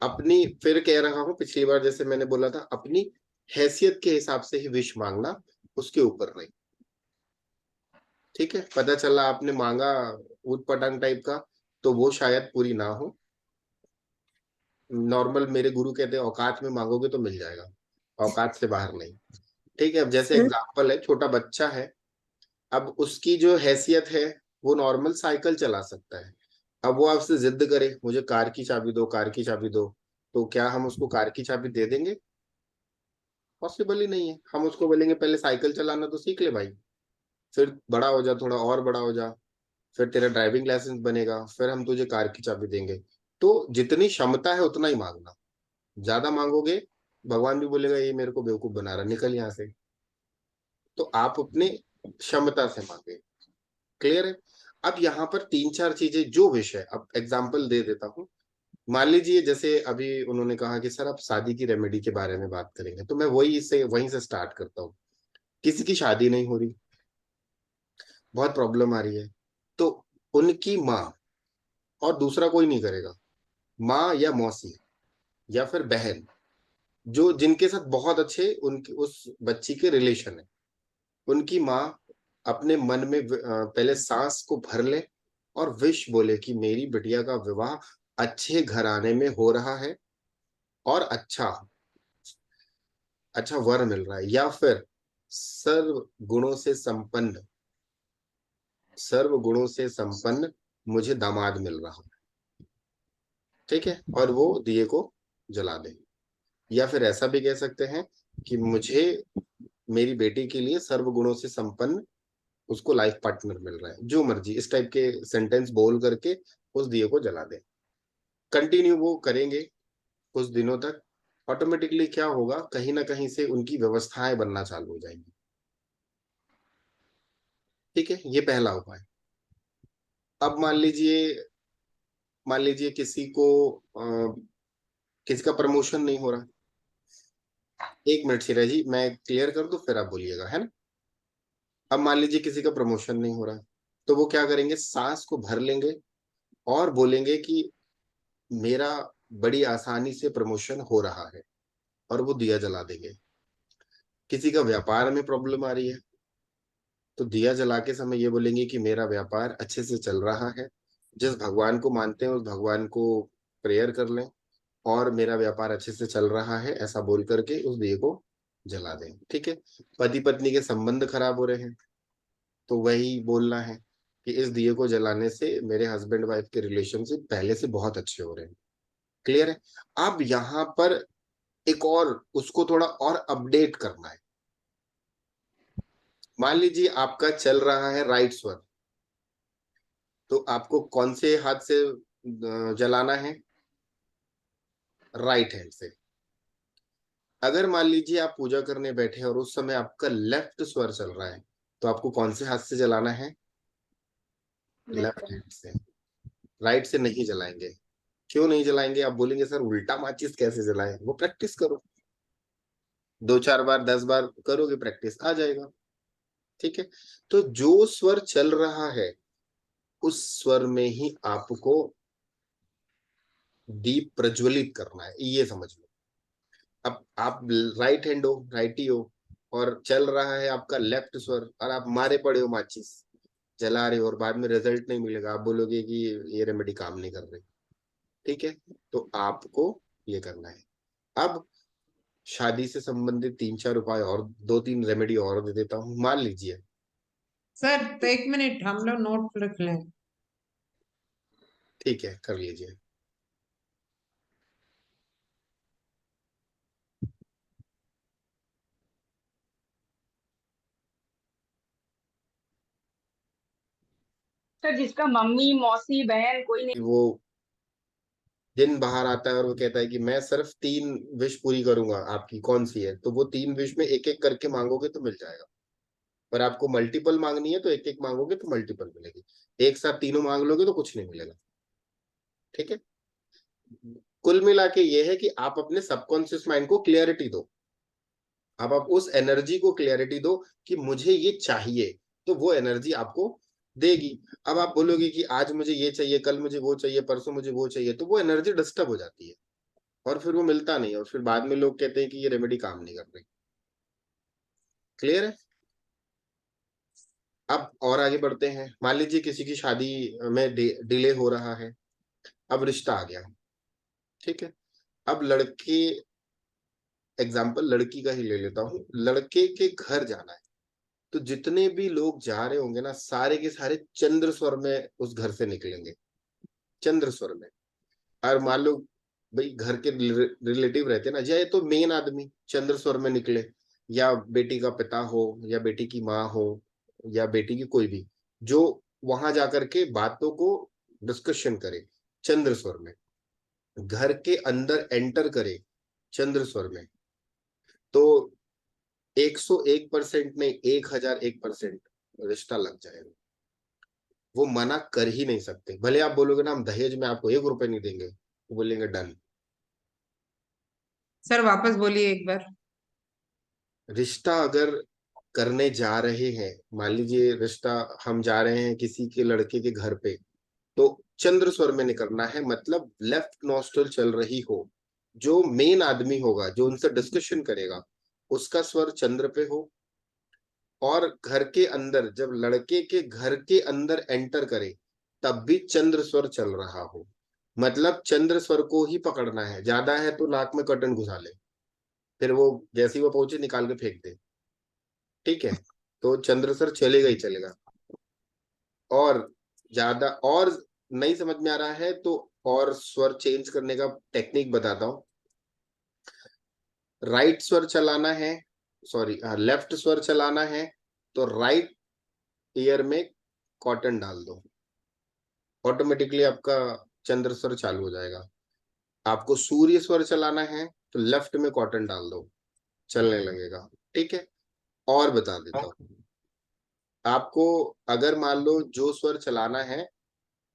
अपनी, फिर कह रहा हूं, पिछली बार जैसे मैंने बोला था, अपनी हैसियत के हिसाब से ही विश मांगना, उसके ऊपर नहीं। ठीक है, पता चला आपने मांगा ऊट पटांग टाइप का, तो वो शायद पूरी ना हो। नॉर्मल मेरे गुरु कहते हैं औकात में मांगोगे तो मिल जाएगा, औकात से बाहर नहीं। ठीक है, अब जैसे एग्जाम्पल है, छोटा बच्चा है, अब उसकी जो हैसियत है, वो नॉर्मल साइकिल चला सकता है। अब वो आपसे जिद करे मुझे कार की चाबी दो, कार की चाबी दो, तो क्या हम उसको कार की चाबी दे देंगे? पॉसिबल ही नहीं है। हम उसको बोलेंगे पहले साइकिल चलाना तो सीख ले भाई, फिर बड़ा हो जा, थोड़ा और बड़ा हो जा, फिर तेरा ड्राइविंग लाइसेंस बनेगा, फिर हम तुझे कार की चाबी देंगे। तो जितनी क्षमता है उतना ही मांगना। ज्यादा मांगोगे, भगवान भी बोलेगा ये मेरे को बेवकूफ बना रहा, निकल यहाँ से। तो आप अपने क्षमता से मांगे। क्लियर है? अब यहाँ पर 3-4 चीजें जो विषय, अब एग्जाम्पल दे देता हूँ। मान लीजिए जैसे अभी उन्होंने कहा कि सर आप शादी की रेमेडी के बारे में बात करेंगे, तो मैं वहीं से स्टार्ट करता हूँ। किसी की शादी नहीं हो रही, बहुत प्रॉब्लम आ रही है, तो उनकी माँ, और दूसरा कोई नहीं करेगा, माँ या मौसी या फिर बहन, जो जिनके साथ बहुत अच्छे उनके उस बच्ची के रिलेशन है, उनकी माँ अपने मन में पहले सांस को भर ले और विश बोले कि मेरी बिटिया का विवाह अच्छे घराने में हो रहा है और अच्छा अच्छा वर मिल रहा है, या फिर सर्व गुणों से संपन्न, सर्व गुणों से संपन्न मुझे दामाद मिल रहा है। ठीक है, और वो दिए को जला दे। या फिर ऐसा भी कह सकते हैं कि मुझे मेरी बेटी के लिए सर्व गुणों से संपन्न उसको लाइफ पार्टनर मिल रहा है, जो मर्जी, इस टाइप के सेंटेंस बोल करके उस दिए को जला दे। कंटिन्यू वो करेंगे कुछ दिनों तक, ऑटोमेटिकली क्या होगा, कहीं ना कहीं से उनकी व्यवस्थाएं बनना चालू हो जाएंगी। ठीक है, ये पहला उपाय। अब मान लीजिए किसी का प्रमोशन नहीं हो रहा। 1 मिनट सिरा जी, मैं क्लियर कर दूं फिर आप बोलिएगा, है ना? अब मान लीजिए किसी का प्रमोशन नहीं हो रहा, तो वो क्या करेंगे, सांस को भर लेंगे और बोलेंगे कि मेरा बड़ी आसानी से प्रमोशन हो रहा है, और वो दिया जला देंगे। किसी का व्यापार में प्रॉब्लम आ रही है, तो दिया जला के समय ये बोलेंगे कि मेरा व्यापार अच्छे से चल रहा है, जिस भगवान को मानते हैं उस भगवान को प्रेयर कर लें और मेरा व्यापार अच्छे से चल रहा है, ऐसा बोल करके उस दिए को जला दें। ठीक है, पति पत्नी के संबंध खराब हो रहे हैं, तो वही बोलना है कि इस दिए को जलाने से मेरे हस्बैंड वाइफ के रिलेशनशिप पहले से बहुत अच्छे हो रहे हैं। क्लियर है? अब यहाँ पर एक और उसको थोड़ा और अपडेट करना है। मान लीजिए आपका चल रहा है राइट स्वर, तो आपको कौन से हाथ से जलाना है? राइट हैंड से। अगर मान लीजिए आप पूजा करने बैठे और उस समय आपका लेफ्ट स्वर चल रहा है, तो आपको कौन से हाथ से जलाना है? लेफ्ट हैंड से। राइट से नहीं जलाएंगे। क्यों नहीं जलाएंगे? आप बोलेंगे सर उल्टा माचिस कैसे जलाएं? वो प्रैक्टिस करो, 2-4 बार 10 बार करोगे, प्रैक्टिस आ जाएगा। ठीक है, तो जो स्वर चल रहा है उस स्वर में ही आपको दीप प्रज्वलित करना है, ये समझ लो। अब आप राइट हैंड हो, राइटी हो, और चल रहा है आपका लेफ्ट स्वर, और आप मारे पड़े हो माचिस जला रहे हो, और बाद में रिजल्ट नहीं मिलेगा, आप बोलोगे कि ये रेमेडी काम नहीं कर रही। ठीक है, तो आपको ये करना है। अब शादी से संबंधित 3-4 उपाय और, 2-3 रेमेडी और दे देता हूँ। मान लीजिए सर तो 1 मिनट हम लोग नोट लिख लें। ठीक है, कर लीजिए। सर जिसका मम्मी मौसी बहन कोई नहीं, वो दिन बाहर आता है और वो कहता है कि मैं सिर्फ 3 विश पूरी करूंगा, आपकी कौन सी है? तो वो 3 विश में एक एक करके मांगोगे तो मिल जाएगा। और आपको मल्टीपल मांगनी है तो एक एक मांगोगे तो मल्टीपल मिलेगी, एक साथ तीनों मांग लोगे तो कुछ नहीं मिलेगा। ठीक है, कुल मिला के ये है कि आप अपने सबकॉन्शियस माइंड को क्लियरिटी दो, अब आप उस एनर्जी को क्लियरिटी दो कि मुझे ये चाहिए, तो वो एनर्जी आपको देगी। अब आप बोलोगे कि आज मुझे ये चाहिए, कल मुझे वो चाहिए, परसों मुझे वो चाहिए, तो वो एनर्जी डिस्टर्ब हो जाती है और फिर वो मिलता नहीं है, और फिर बाद में लोग कहते हैं कि ये रेमेडी काम नहीं कर रही। क्लियर है? अब और आगे बढ़ते हैं। मान लीजिए किसी की शादी में डिले हो रहा है, अब रिश्ता आ गया। ठीक है, अब लड़के, एग्जाम्पल लड़की का ही ले लेता हूँ, लड़के के घर जाना है, तो जितने भी लोग जा रहे होंगे ना, सारे के सारे चंद्र स्वर में उस घर से निकलेंगे, चंद्र स्वर में। और मान लो भाई घर के रिलेटिव रहते ना, या तो मेन आदमी चंद्र स्वर में निकले, या बेटी का पिता हो, या बेटी की माँ हो, या बेटी की कोई भी, जो वहां जाकर के बातों को डिस्कशन करे चंद्र स्वर में, घर के अंदर एंटर करे चंद्र स्वर में, तो 101% नहीं 1001% रिश्ता लग जाएगा। वो मना कर ही नहीं सकते, भले आप बोलोगे ना हम दहेज में आपको 1 रुपए नहीं देंगे, वो बोलेंगे डन। सर वापस बोलिए एक बार। रिश्ता अगर करने जा रहे हैं, मान लीजिए रिश्ता हम जा रहे हैं किसी के लड़के के घर पे, तो चंद्र स्वर में निकलना है, मतलब लेफ्ट नॉस्ट्रल चल रही हो, जो मेन आदमी होगा जो उनसे डिस्कशन करेगा उसका स्वर चंद्र पे हो, और घर के अंदर जब लड़के के घर के अंदर एंटर करे तब भी चंद्र स्वर चल रहा हो, मतलब चंद्र स्वर को ही पकड़ना है। ज्यादा है तो नाक में कर्टन घुसा ले, फिर वो जैसे ही वो पहुंचे निकाल के फेंक दे। ठीक है, तो चंद्र स्वर चलेगा ही चलेगा। और ज्यादा और नहीं समझ में आ रहा है तो और स्वर चेंज करने का टेक्निक बताता हूँ। राइट स्वर चलाना है, सॉरी लेफ्ट स्वर चलाना है, तो राइट ईयर में कॉटन डाल दो, ऑटोमेटिकली आपका चंद्र स्वर चालू हो जाएगा। आपको सूर्य स्वर चलाना है तो लेफ्ट में कॉटन डाल दो, चलने लगेगा। ठीक है, और बता देता हूँ आपको, अगर मान लो जो स्वर चलाना है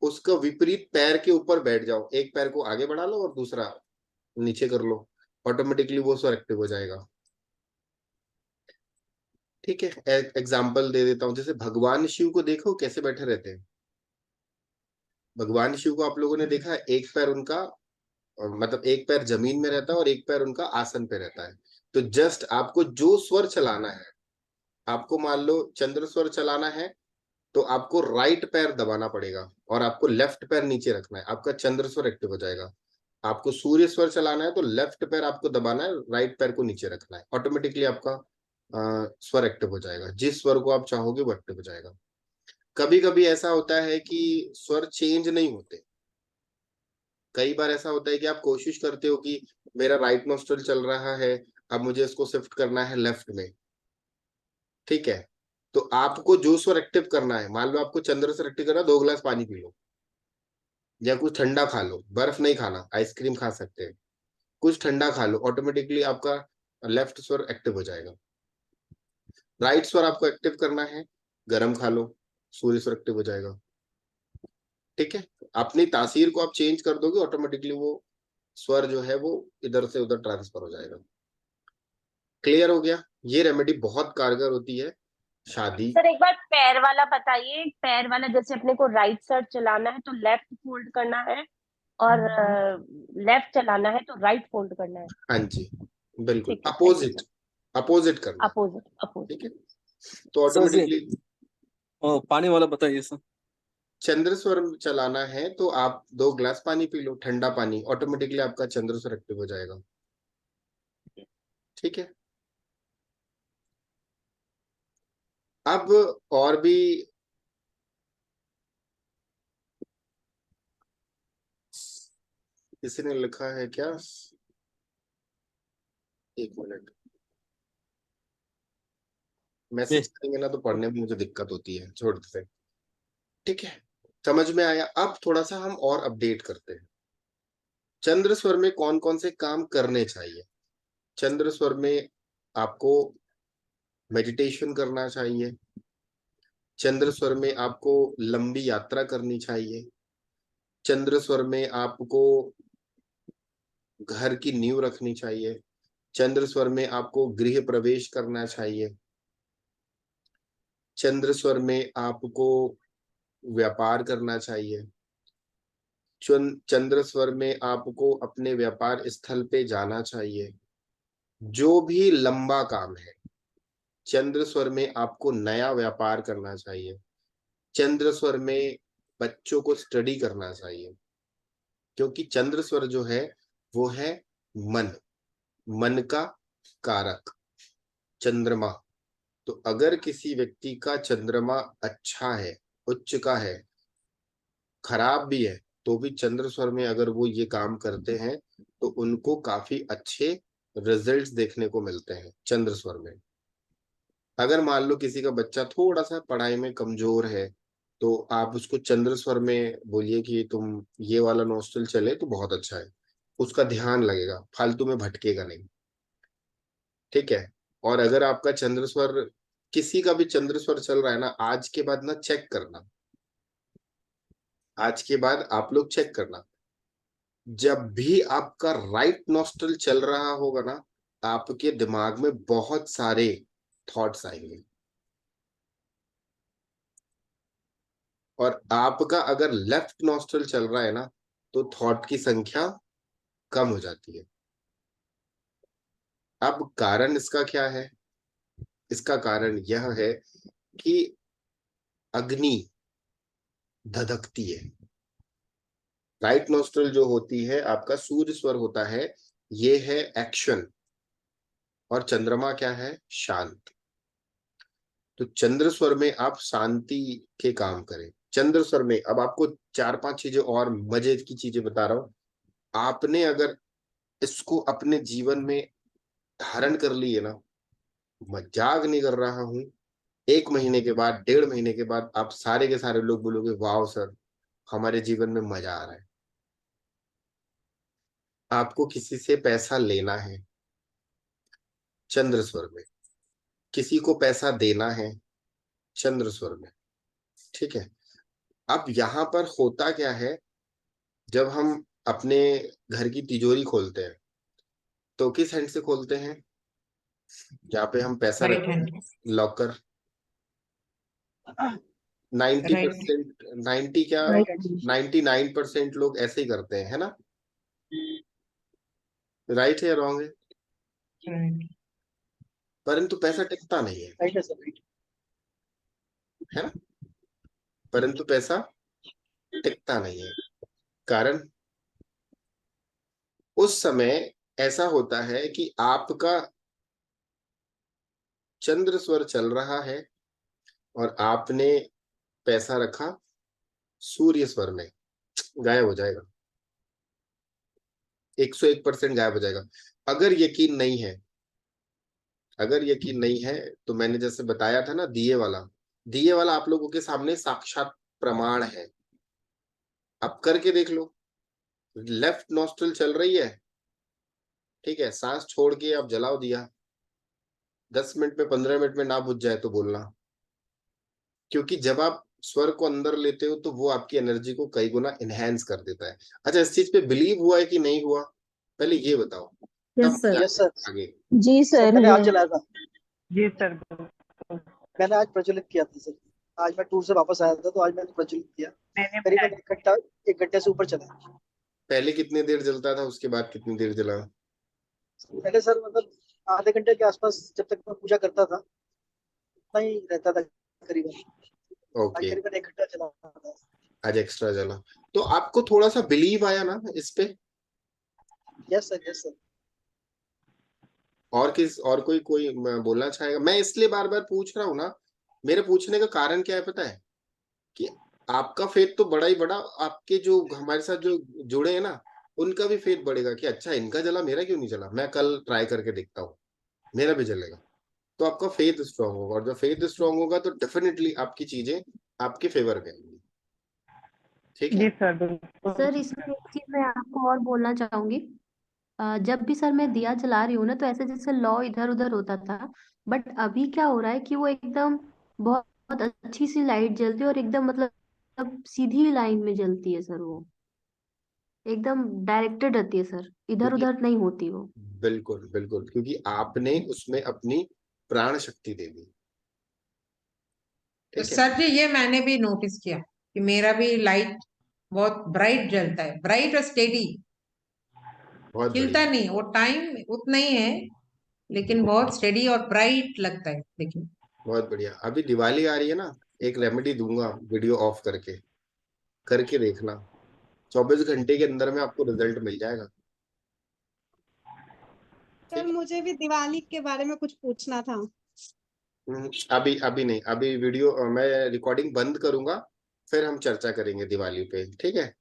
उसका विपरीत पैर के ऊपर बैठ जाओ, एक पैर को आगे बढ़ा लो और दूसरा नीचे कर लो, ऑटोमेटिकली वो स्वर एक्टिव हो जाएगा। ठीक है, एग्जाम्पल दे देता हूँ, जैसे भगवान शिव को देखो कैसे बैठे रहते हैं। भगवान शिव को आप लोगों ने देखा है, एक पैर उनका मतलब एक पैर जमीन में रहता है और एक पैर उनका आसन पे रहता है। तो जस्ट आपको जो स्वर चलाना है, आपको मान लो चंद्र स्वर चलाना है तो आपको राइट पैर दबाना पड़ेगा और आपको लेफ्ट पैर नीचे रखना है, आपका चंद्र स्वर एक्टिव हो जाएगा। आपको सूर्य स्वर चलाना है तो लेफ्ट पैर आपको दबाना है, राइट पैर को नीचे रखना है, ऑटोमेटिकली आपका स्वर एक्टिव हो जाएगा। जिस स्वर को आप चाहोगे वो एक्टिव हो जाएगा। कभी कभी ऐसा होता है कि स्वर चेंज नहीं होते, कई बार ऐसा होता है कि आप कोशिश करते हो कि मेरा राइट नोस्ट्रल चल रहा है, अब मुझे इसको शिफ्ट करना है लेफ्ट में। ठीक है, तो आपको जो स्वर एक्टिव करना है, मान लो आपको चंद्र स्वर एक्टिव करना है, 2 गिलास पानी पी लो या कुछ ठंडा खा लो, बर्फ नहीं खाना, आइसक्रीम खा सकते हैं, कुछ ठंडा खा लो, ऑटोमेटिकली आपका लेफ्ट स्वर एक्टिव हो जाएगा। राइट स्वर आपको एक्टिव करना है, गर्म खा लो, सूर्य स्वर एक्टिव हो जाएगा। ठीक है, अपनी तासीर को आप चेंज कर दोगे, ऑटोमेटिकली वो स्वर जो है वो इधर से उधर ट्रांसफर हो जाएगा। क्लियर हो गया? ये रेमेडी बहुत कारगर होती है शादी। सर एक बार पैर वाला बताइए, पैर वाला जैसे अपने को राइट साइड चलाना है तो लेफ्ट फोल्ड करना है, और लेफ्ट चलाना है तो राइट फोल्ड करना है। हाँ जी, बिल्कुल ठीक है, अपोजिट, अपोजिट करना। Opposite opposite. ठीक है, तो ऑटोमेटिकली पानी वाला बताइए सर। चंद्र स्वर चलाना है तो आप 2 गिलास पानी पी लो, ठंडा पानी, ऑटोमेटिकली आपका चंद्र स्वर एक्टिव हो जाएगा। ठीक है, अब और भी किसी ने लिखा है क्या? 1 मिनट, मैसेज करेंगे ना तो पढ़ने में मुझे दिक्कत होती है, छोड़ देते। ठीक है, समझ में आया? अब थोड़ा सा हम और अपडेट करते हैं। चंद्र स्वर में कौन कौन से काम करने चाहिए। चंद्र स्वर में आपको मेडिटेशन करना चाहिए, चंद्र स्वर में आपको लंबी यात्रा करनी चाहिए। चंद्र स्वर में आपको घर की नींव रखनी चाहिए। चंद्र स्वर में आपको गृह प्रवेश करना चाहिए। चंद्र स्वर में आपको व्यापार करना चाहिए। चंद्र स्वर में आपको अपने व्यापार स्थल पे जाना चाहिए। जो भी लंबा काम है, चंद्र स्वर में आपको नया व्यापार करना चाहिए। चंद्र स्वर में बच्चों को स्टडी करना चाहिए, क्योंकि चंद्र स्वर जो है वो है मन, मन का कारक चंद्रमा। तो अगर किसी व्यक्ति का चंद्रमा अच्छा है, उच्च का है, खराब भी है, तो भी चंद्र स्वर में अगर वो ये काम करते हैं तो उनको काफी अच्छे रिजल्ट्स देखने को मिलते हैं चंद्र स्वर में। अगर मान लो किसी का बच्चा थोड़ा सा पढ़ाई में कमजोर है, तो आप उसको चंद्र स्वर में बोलिए कि तुम ये वाला नोस्ट्रल चले तो बहुत अच्छा है, उसका ध्यान लगेगा, फालतू में भटकेगा नहीं। ठीक है। और अगर आपका चंद्र स्वर, किसी का भी चंद्र स्वर चल रहा है ना, आज के बाद ना चेक करना, आज के बाद आप लोग चेक करना, जब भी आपका राइट नोस्ट्रल चल रहा होगा ना, आपके दिमाग में बहुत सारे थॉट्स आएंगे। और आपका अगर लेफ्ट नोस्ट्रल चल रहा है ना, तो थॉट की संख्या कम हो जाती है। अब कारण इसका क्या है? इसका कारण यह है कि अग्नि धधकती है। राइट नोस्ट्रल जो होती है, आपका सूर्य स्वर होता है, ये है एक्शन, और चंद्रमा क्या है? शांत। तो चंद्र स्वर में आप शांति के काम करें। चंद्र स्वर में अब आपको 4-5 चीजें और मजे की चीजें बता रहा हूं। आपने अगर इसको अपने जीवन में धारण कर लिए ना, मजाक नहीं कर रहा हूं, 1 महीने के बाद, 1.5 महीने के बाद आप सारे के सारे लोग बोलोगे वाह सर, हमारे जीवन में मजा आ रहा है। आपको किसी से पैसा लेना है, चंद्र स्वर में। किसी को पैसा देना है, चंद्र स्वर में। ठीक है। अब यहाँ पर होता क्या है, जब हम अपने घर की तिजोरी खोलते हैं तो किस हैंड से खोलते हैं? जहाँ पे हम पैसा राइट रखते हैंड, हैं, लॉकर। 90%, 90 क्या, 99% लोग ऐसे ही करते हैं, है ना? राइट है या रॉन्ग है? परंतु पैसा टिकता नहीं है, है ना? परंतु पैसा टिकता नहीं है। कारण उस समय ऐसा होता है कि आपका चंद्र स्वर चल रहा है और आपने पैसा रखा सूर्य स्वर में, गायब हो जाएगा, 101% गायब हो जाएगा। अगर यकीन नहीं है, अगर यकीन नहीं है तो मैंने जैसे बताया था ना, दिए वाला, दिए वाला आप लोगों के सामने साक्षात प्रमाण है। आप करके देख लो। लेफ्ट नॉस्ट्रल चल रही है, ठीक है, सांस छोड़ के आप जलाओ दिया, 10 मिनट में, 15 मिनट में ना बुझ जाए तो बोलना। क्योंकि जब आप स्वर को अंदर लेते हो तो वो आपकी एनर्जी को कई गुना इनहेंस कर देता है। अच्छा, इस चीज पे बिलीव हुआ है कि नहीं हुआ, पहले ये बताओ, यस तब सर। आगे। जी सर मैंने आज है। चलाया था, जी सर। मैंने आज प्रज्वलित किया था सर। आज मैं टूर से वापस आया था तो आज मैंने प्रज्वलित किया। मैंने करीबन 1 घंटे से ऊपर चला। पहले कितनी देर जलता था, उसके बाद कितनी देर जला? पहले सर मतलब आधे घंटे के आसपास, जब तक मैं पूजा करता था उतना ही रहता था करीबन। आज ओके, करीबन 1 घंटा चला था। आज एक्स्ट्रा जला, तो आपको थोड़ा सा बिलीव आया ना इस पे? Yes sir, yes sir. और और कोई बोलना चाहेगा? मैं इसलिए बार बार पूछ रहा हूँ ना, मेरे पूछने का कारण क्या है पता है? कि आपका फेथ तो बड़ा ही बड़ा, आपके जो हमारे साथ जो जुड़े हैं ना, उनका भी फेथ बढ़ेगा कि अच्छा इनका जला, मेरा क्यों नहीं जला, मैं कल ट्राई करके देखता हूँ, मेरा भी जलेगा। तो आपका फेथ स्ट्रांग होगा, और जब फेथ स्ट्रांग होगा तो डेफिनेटली आपकी चीजें आपके फेवर में आएंगी। ठीक है जी सर, बिल्कुल। सर इसमें एक चीज मैं आपको और बोलना चाहूंगी। जब भी सर मैं दिया जला रही हूँ ना, तो ऐसे जैसे लौ इधर उधर होता था, बट अभी क्या हो रहा है कि वो एकदम बहुत अच्छी सी लाइट जलती है और एकदम मतलब सीधी लाइन में जलती है सर, वो एकदम डायरेक्टेड रहती है सर, इधर क्योंकि उधर नहीं होती वो। बिल्कुल बिल्कुल, क्योंकि आपने उसमें अपनी प्राण शक्ति दे दी। तो ठीक है, सर जी ये मैंने भी नोटिस किया कि मेरा भी लाइट बहुत ब्राइट जलता है, ब्राइट और स्टेडी, बहुत खिलता बढ़िया, नहीं, वो टाइम उतना ही है लेकिन बहुत स्टेडी और ब्राइट लगता है देखिए। बहुत बढ़िया। अभी दिवाली आ रही है ना, एक रेमेडी दूंगा, वीडियो ऑफ करके करके देखना, 24 घंटे के अंदर में आपको रिजल्ट मिल जाएगा। सर मुझे भी दिवाली के बारे में कुछ पूछना था। अभी अभी नहीं, अभी वीडियो मैं रिकॉर्डिंग बंद करूंगा, फिर हम चर्चा करेंगे दिवाली पे, ठीक है?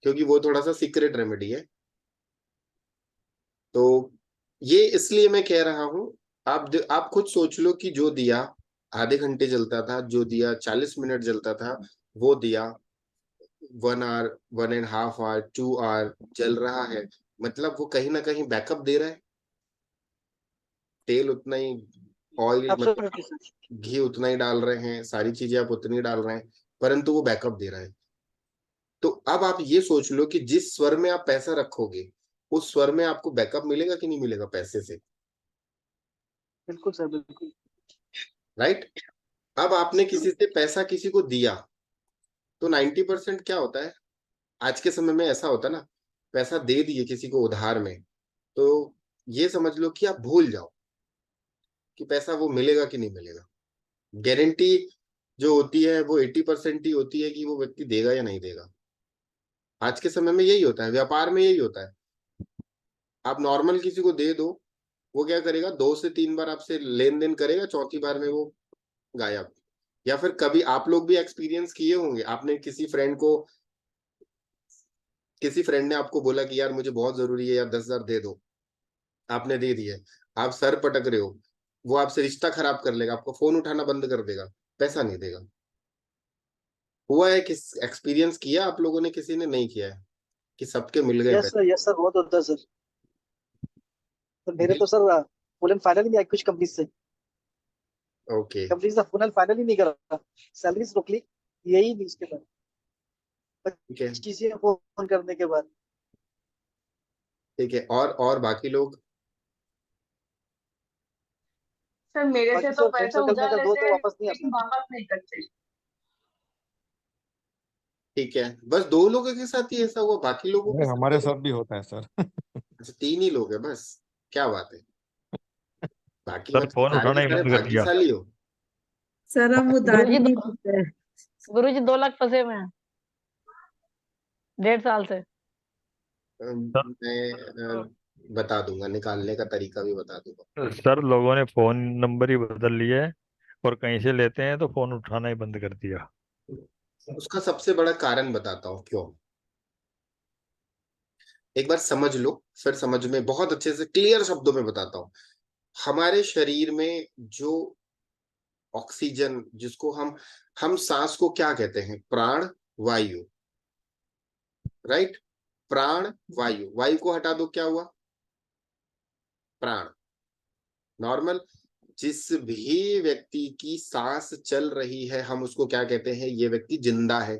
क्योंकि वो थोड़ा सा सीक्रेट रेमेडी है। तो ये इसलिए मैं कह रहा हूं, आप खुद सोच लो कि जो दिया आधे घंटे जलता था, जो दिया 40 मिनट जलता था, वो दिया 1 आवर, 1.5 आवर, 2 आवर चल रहा है, मतलब वो कहीं ना कहीं बैकअप दे रहा है। तेल उतना ही, ऑयल मतलब एब्सोल्युटली सर। घी उतना ही डाल रहे हैं, सारी चीजें आप उतनी डाल रहे हैं, परंतु वो बैकअप दे रहा है। तो अब आप ये सोच लो कि जिस स्वर में आप पैसा रखोगे, उस स्वर में आपको बैकअप मिलेगा कि नहीं मिलेगा पैसे से, बिल्कुल सर, बिल्कुल। राइट? अब आपने किसी से पैसा किसी को दिया, तो 90% क्या होता है आज के समय में, ऐसा होता है ना, पैसा दे दिए किसी को उधार में, तो ये समझ लो कि आप भूल जाओ कि पैसा वो मिलेगा कि नहीं मिलेगा। गारंटी जो होती है वो 80% ही होती है कि वो व्यक्ति देगा या नहीं देगा। आज के समय में यही होता है, व्यापार में यही होता है। आप नॉर्मल किसी को दे दो, वो क्या करेगा, 2 से 3 बार आपसे लेन देन करेगा, चौथी बार में वो गायब। या फिर कभी आप लोग भी एक्सपीरियंस किए होंगे, आपने किसी फ्रेंड ने आपको बोला कि यार मुझे बहुत जरूरी है यार, 10,000 दे दो, आपने दे दिए, आप सर पटक रहे हो, वो आपसे रिश्ता खराब कर लेगा, आपको फोन उठाना बंद कर देगा, पैसा नहीं देगा। हुआ है, किस एक्सपीरियंस किया आप लोगों ने, किसी ने नहीं किया है कि सबके मिल गए पैसे? यस सर, बहुत होता है सर। तो मेरे बिल तो सर फुल एंड फाइनल ही नहीं आई कुछ कंपनी से। ओके, कंपनी से फुल एंड फाइनल ही नहीं करा, सैलरी रोक ली, यही नहीं उसके बाद ठीक है, 25 फोन करने के बाद। ठीक है। और बाकी लोग? सर मेरे से बाकी तो सर फ्रेंड पैसा सर्कल में उधार अगर दो लेते तो हैं वापस नहीं लेकिन आता। वापस नहीं करते। ठीक है, बस 2 लोगों के साथ ही ऐसा हुआ, बाकी लोगों के नहीं, साथ हमारे तो? साथ भी होता है सर। अच्छा, 3 ही लोग हैं बस, क्या बात है, बाकी सर मतलब फोन सारे उठाना के ही सारे बंद कर दिया। भाग्यशाली हो। सर हम उधारी नहीं देते हैं। गुरुजी 2 लाख फंसे हुए हैं 1.5 साल से। मैं बता दूंगा, निकालने का तरीका भी बता दूंगा। सर लोगों ने फोन नंबर ही बदल लिए और कहीं से लेते हैं तो फोन उठाना ही बंद कर दिया। उसका सबसे बड़ा कारण बताता हूँ क्यों, एक बार समझ लो, फिर समझ में बहुत अच्छे से क्लियर शब्दों में बताता हूँ। हमारे शरीर में जो ऑक्सीजन, जिसको हम सांस को क्या कहते हैं, प्राण वायु, राइट? प्राण वायु, वायु को हटा दो, क्या हुआ, प्राण। नॉर्मल जिस भी व्यक्ति की सांस चल रही है, हम उसको क्या कहते हैं, ये व्यक्ति जिंदा है।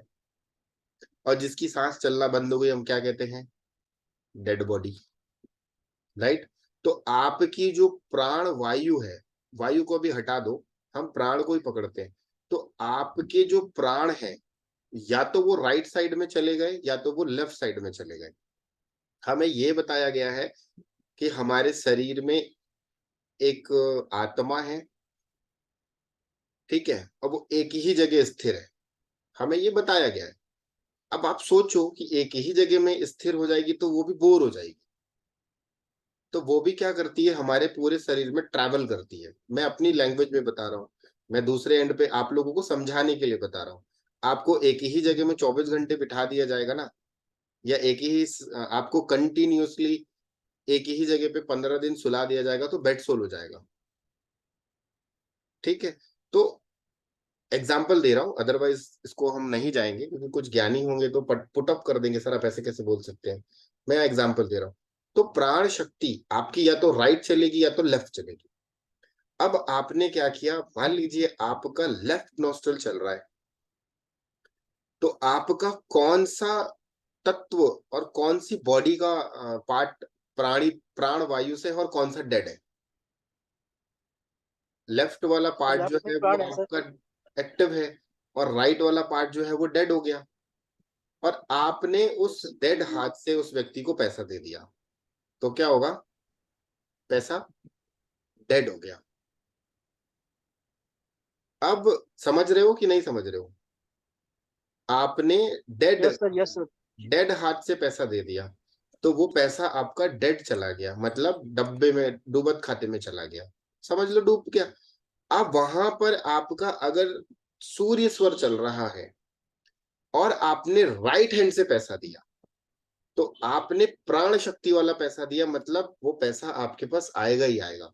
और जिसकी सांस चलना बंद हो गई, हम क्या कहते हैं, डेड बॉडी, राइट? तो आपकी जो प्राण वायु है, वायु को भी हटा दो, हम प्राण को ही पकड़ते हैं। तो आपके जो प्राण है, या तो वो राइट साइड में चले गए या तो वो लेफ्ट साइड में चले गए। हमें ये बताया गया है कि हमारे शरीर में एक आत्मा है, ठीक है, और वो एक ही जगह स्थिर है, हमें ये बताया गया है। अब आप सोचो कि एक ही जगह में स्थिर हो जाएगी तो वो भी बोर हो जाएगी, तो वो भी क्या करती है, हमारे पूरे शरीर में ट्रैवल करती है। मैं अपनी लैंग्वेज में बता रहा हूँ, मैं दूसरे एंड पे आप लोगों को समझाने के लिए बता रहा हूँ। आपको एक ही जगह में 24 घंटे बिठा दिया जाएगा ना, या आपको कंटिन्यूअसली एक ही जगह पे 15 दिन सुला दिया जाएगा, तो बेड सोल हो जाएगा, ठीक है? तो एग्जाम्पल दे रहा हूँ, अदरवाइज इसको हम नहीं जाएंगे, क्योंकि कुछ ज्ञानी होंगे तो पुटअप कर देंगे, सर आप ऐसे कैसे बोल सकते हैं। मैं एग्जाम्पल दे रहा हूँ। तो प्राण शक्ति आपकी या तो राइट चलेगी या तो लेफ्ट चलेगी। अब आपने क्या किया, मान लीजिए आपका लेफ्ट नोस्ट्रल चल रहा है, तो आपका कौन सा तत्व और कौन सी बॉडी का पार्ट प्राण वायु से है और कौन सा डेड है? लेफ्ट वाला पार्ट जो लेफ्ट में है वो प्राण है सर। आपका एक्टिव है और राइट वाला पार्ट जो है वो डेड हो गया, और आपने उस डेड हाथ से उस व्यक्ति को पैसा दे दिया, तो क्या होगा? पैसा डेड हो गया। अब समझ रहे हो कि नहीं समझ रहे हो? आपने yes sir, yes sir. Dead हाथ से पैसा दे दिया, तो वो पैसा आपका डेड चला गया, मतलब डब्बे में डूबत खाते में चला गया, समझ लो डूब गया। अब वहां पर आपका अगर सूर्य स्वर चल रहा है और आपने राइट हैंड से पैसा दिया, तो आपने प्राण शक्ति वाला पैसा दिया, मतलब वो पैसा आपके पास आएगा ही आएगा।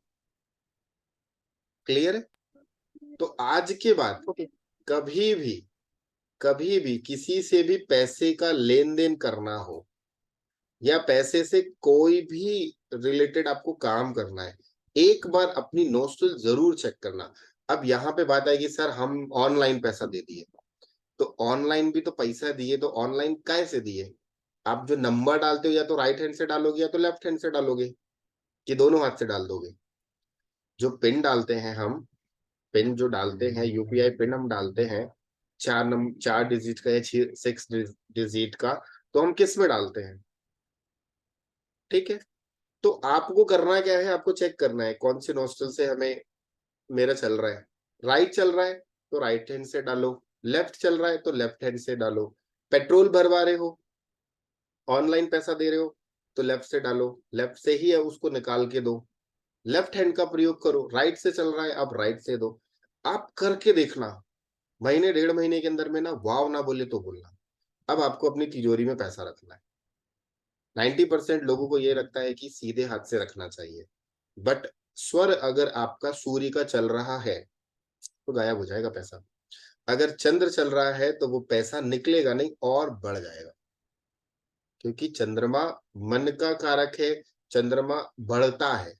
क्लियर है? तो आज के बाद कभी भी किसी से भी पैसे का लेन देन करना हो या पैसे से कोई भी रिलेटेड आपको काम करना है, एक बार अपनी नोस्ट्रल जरूर चेक करना। अब यहाँ पे बात आएगी, सर हम ऑनलाइन पैसा दे दिए, तो ऑनलाइन भी तो पैसा दिए, तो ऑनलाइन कैसे दिए? आप जो नंबर डालते हो या तो राइट हैंड से डालोगे या तो लेफ्ट हैंड से डालोगे, कि दोनों हाथ से डाल दोगे? जो पिन डालते हैं हम, पिन जो डालते हैं, यूपीआई पिन हम डालते हैं 4 डिजिट का या 6 डिजिट का, तो हम किस में डालते हैं? ठीक है, तो आपको करना क्या है, आपको चेक करना है कौन से नोस्ट्रल से हमें मेरा चल रहा है। राइट चल रहा है तो राइट हैंड से डालो, लेफ्ट चल रहा है तो लेफ्ट हैंड से डालो। पेट्रोल भरवा रहे हो, ऑनलाइन पैसा दे रहे हो, तो लेफ्ट से डालो, लेफ्ट से ही है उसको निकाल के दो, लेफ्ट हैंड का प्रयोग करो। राइट से चल रहा है, आप राइट से दो। आप करके देखना, महीने 1.5 महीने के अंदर में ना वाव ना बोले तो बोलना। अब आपको अपनी तिजोरी में पैसा रखना है। 90% लोगों को ये लगता है कि सीधे हाथ से रखना चाहिए, बट स्वर अगर आपका सूर्य का चल रहा है तो गायब हो जाएगा पैसा। अगर चंद्र चल रहा है तो वो पैसा निकलेगा नहीं और बढ़ जाएगा, क्योंकि चंद्रमा मन का कारक है, चंद्रमा बढ़ता है।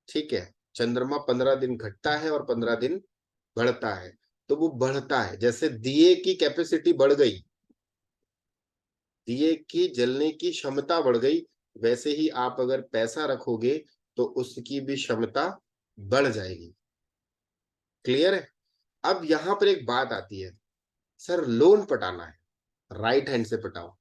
ठीक है, चंद्रमा 15 दिन घटता है और 15 दिन बढ़ता है, तो वो बढ़ता है। जैसे दिए की कैपेसिटी बढ़ गई, दिए की जलने की क्षमता बढ़ गई, वैसे ही आप अगर पैसा रखोगे तो उसकी भी क्षमता बढ़ जाएगी। क्लियर है? अब यहां पर एक बात आती है, सर लोन पटाना है, राइट हैंड से पटाओ।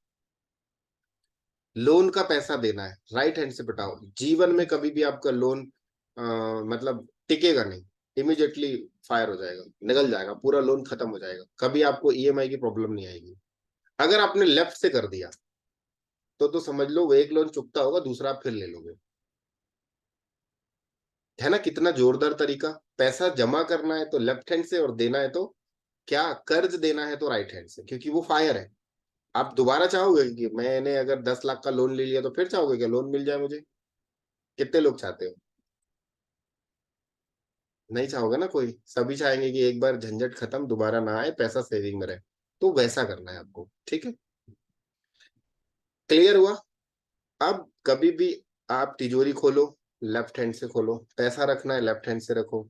लोन का पैसा देना है, राइट हैंड से पटाओ। जीवन में कभी भी आपका लोन मतलब टिकेगा नहीं, इमीडिएटली फायर हो जाएगा, निकल जाएगा, पूरा लोन खत्म हो जाएगा, कभी आपको ईएमआई की प्रॉब्लम नहीं आएगी। अगर आपने लेफ्ट से कर दिया तो समझ लो वो एक लोन चुकता होगा, दूसरा आप फिर ले लोगे। है ना कितना जोरदार तरीका? पैसा जमा करना है तो लेफ्ट हैंड से, और देना है तो क्या, कर्ज देना है तो राइट हैंड से, क्योंकि वो फायर है। आप दोबारा चाहोगे कि मैंने अगर 10 लाख का लोन ले लिया तो फिर चाहोगे कि लोन मिल जाए मुझे? कितने लोग चाहते हो? नहीं चाहोगे ना कोई, सभी चाहेंगे कि एक बार झंझट खत्म, दोबारा ना आए, पैसा सेविंग में रहे। तो वैसा करना है आपको। ठीक है, क्लियर हुआ? अब कभी भी आप तिजोरी खोलो, लेफ्ट हैंड से खोलो। पैसा रखना है, लेफ्ट हैंड से रखो।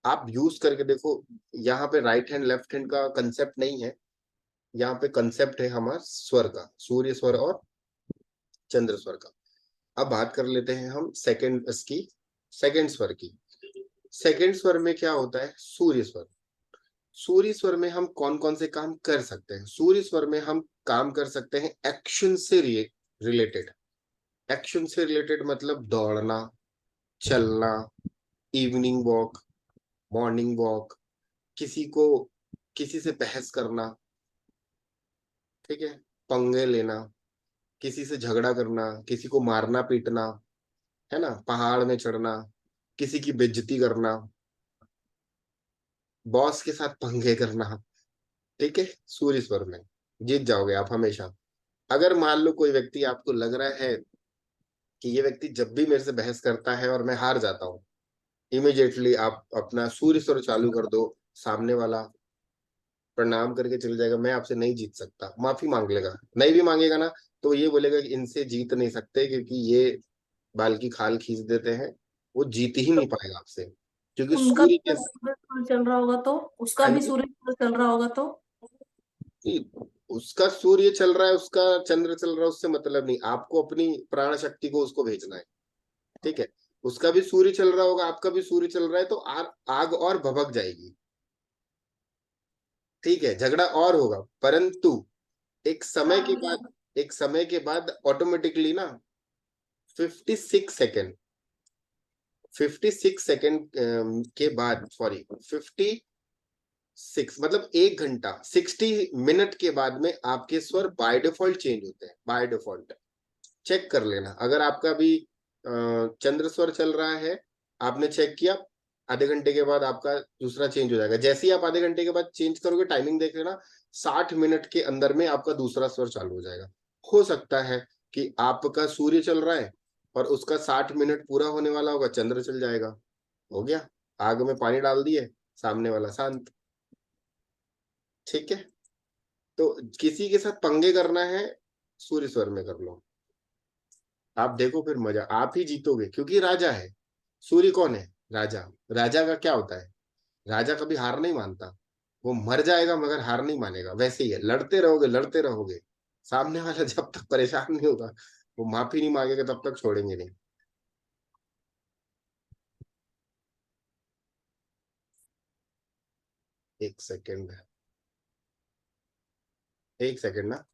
आप यूज करके देखो, यहाँ पे राइट हैंड लेफ्ट हैंड का कंसेप्ट नहीं है, यहाँ पे कंसेप्ट है हमारा स्वर का, सूर्य स्वर और चंद्र स्वर का। अब बात कर लेते हैं हम सेकंड स्वर की। सेकंड स्वर में क्या होता है? सूर्य स्वर। सूर्य स्वर में हम कौन कौन से काम कर सकते हैं? सूर्य स्वर में हम काम कर सकते हैं एक्शन से रिलेटेड। एक्शन से रिलेटेड मतलब दौड़ना, चलना, इवनिंग वॉक, मॉर्निंग वॉक, किसी से बहस करना, ठीक है, पंगे लेना, किसी से झगड़ा करना, किसी को मारना पीटना, है ना, पहाड़ में चढ़ना, किसी की बेइज्जती करना, बॉस के साथ पंगे करना। ठीक है, सूर्य स्वर में जीत जाओगे आप हमेशा। अगर मान लो कोई व्यक्ति आपको लग रहा है कि ये व्यक्ति जब भी मेरे से बहस करता है और मैं हार जाता हूँ, इमीडिएटली आप अपना सूर्य स्वर चालू कर दो, सामने वाला प्रणाम करके चल जाएगा, मैं आपसे नहीं जीत सकता, माफी मांग लेगा। नहीं भी मांगेगा ना तो ये बोलेगा कि इनसे जीत नहीं सकते, क्योंकि ये बाल की खाल खींच देते हैं, वो जीत ही नहीं पाएगा आपसे, क्योंकि उनका सूर्य भी के सूर्य स्वर चल रहा होगा तो उसका हाँ भी जी, सूर्य स्वर चल रहा होगा तो नहीं, उसका सूर्य चल रहा है, उसका चंद्र चल रहा है, उससे मतलब नहीं, आपको अपनी प्राण शक्ति को उसको भेजना है। ठीक है, उसका भी सूर्य चल रहा होगा, आपका भी सूर्य चल रहा है, तो आग और भभक जाएगी। ठीक है, झगड़ा और होगा, परंतु एक समय के बाद, एक समय के बाद ऑटोमेटिकली ना 56 सेकेंड 56 सेकेंड के बाद, सॉरी 56 मतलब 1 घंटा 60 मिनट के बाद में आपके स्वर बाय डिफॉल्ट चेंज होते हैं। बाय डिफॉल्ट चेक कर लेना, अगर आपका भी चंद्र स्वर चल रहा है, आपने चेक किया, आधे घंटे के बाद आपका दूसरा चेंज हो जाएगा। जैसे ही आप आधे घंटे के बाद चेंज करोगे, टाइमिंग देख लेना, 60 मिनट के अंदर में आपका दूसरा स्वर चालू हो जाएगा। हो सकता है कि आपका सूर्य चल रहा है और उसका 60 मिनट पूरा होने वाला होगा, चंद्र चल जाएगा। हो गया, आग में पानी डाल दिए, सामने वाला शांत। ठीक है, तो किसी के साथ पंगे करना है, सूर्य स्वर में कर लो, आप देखो फिर मजा, आप ही जीतोगे, क्योंकि राजा है। सूर्य कौन है? राजा। राजा का क्या होता है? राजा कभी हार नहीं मानता, वो मर जाएगा मगर हार नहीं मानेगा। वैसे ही है, लड़ते रहोगे लड़ते रहोगे, सामने वाला जब तक परेशान नहीं होगा, वो माफी नहीं मांगेगा, तब तक छोड़ेंगे नहीं। एक सेकेंड, एक सेकेंड ना।